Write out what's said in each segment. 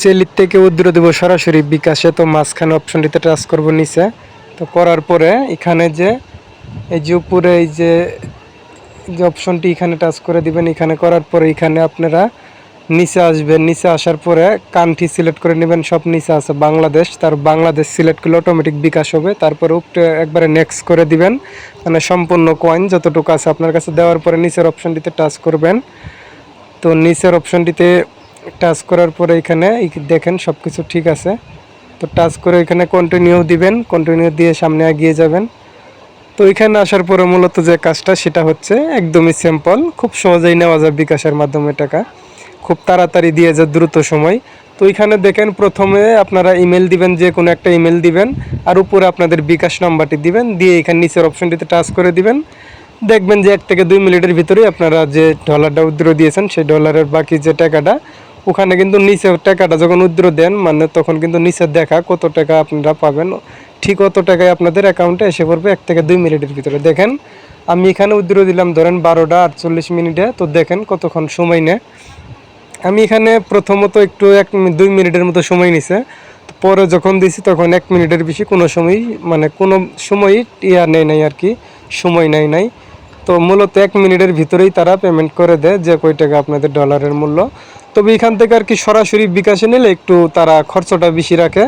চেলির থেকে উদ্র দেব সরাসরি বিকাশে। তো মাঝখানে অপশনটিতে টাচ করব নিচে। তো করার পরে এখানে যে এই যে উপরে এই যে অপশনটি এখানে টাচ করে দিবেন। এখানে করার পরে এখানে আপনারা নিচে আসবেন। নিচে আসার পরে কান্ট্রি সিলেক্ট করে নেবেন। সব নিচে আছে বাংলাদেশ, তার বাংলাদেশ সিলেক্ট করলে অটোমেটিক বিকাশ হবে। তারপরে উপরে একবারে নেক্সট করে দিবেন, মানে সম্পূর্ণ কয়েন যতটুকু আছে আপনার কাছে দেওয়ার পরে নিচের অপশনটিতে টাচ করবেন। তো নিচের অপশনটিতে টাচ করার পরে এখানে দেখেন সব কিছু ঠিক আছে। তো টাচ করে এখানে কন্টিনিউ দিবেন, কন্টিনিউ দিয়ে সামনে এগিয়ে যাবেন। তো এখানে আসার পরে মূলত যে কাজটা সেটা হচ্ছে একদমই সিম্পল, খুব সহজেই নেওয়া যায় বিকাশের মাধ্যমে টাকা, খুব তাড়াতাড়ি দিয়ে যায় দ্রুত সময়। তো এখানে দেখেন প্রথমে আপনারা ইমেল দিবেন, যে কোনো একটা ইমেল দিবেন, আর উপরে আপনাদের বিকাশ নাম্বারটি দিবেন, দিয়ে এখানে নিচের অপশনটিতে টাচ করে দিবেন। দেখবেন যে 1 থেকে 2 মিনিটের ভিতরেই আপনারা যে ডলারটা উইথড্র দিয়েছেন সেই ডলারের বাকি যে টাকাটা ওখানে কিন্তু নিচে টাকাটা যখন উইথড্র দেন মানে তখন কিন্তু নিচে দেখা কত টাকা আপনারা পাবেন, ঠিক অত টাকায় আপনাদের অ্যাকাউন্টে এসে পড়বে 1 থেকে 2 মিনিটের ভিতরে। দেখেন আমি এখানে উইথড্র দিলাম ধরেন 12টা 48 মিনিটে। তো দেখেন কতক্ষণ সময় নেয়। আমি এখানে প্রথমত একটু 1-2 মিনিটের মতো সময় নিছে। পরে যখন দিছি তখন 1 মিনিটের বেশি কোনো সময়, মানে কোনো সময় নেই নাই আর কি, সময় নাই। তো মূলত 1 মিনিটের ভিতরেই তারা পেমেন্ট করে দেয় যে কয় টাকা আপনাদের ডলারের মূল্য। তবে এখান থেকে আর কি সরাসরি বিকাশে নিলে একটু তারা খরচটা বেশি রাখে।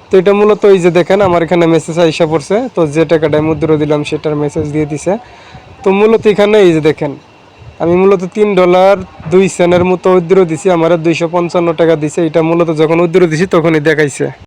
তো এটা মূলত এই যে দেখেন আমার এখানে মেসেজ আইসা পড়ছে। তো যে টাকাটা মুদ্র দিলাম সেটার মেসেজ দিয়ে দিছে। তো মূলত এখানে এই যে দেখেন আমি মূলত $3.02 মতো উইথড্র দিছি, আমার 255 টাকা দিছে। এটা মূলত যখন উইথড্র দিছি তখনই দেখাইছে।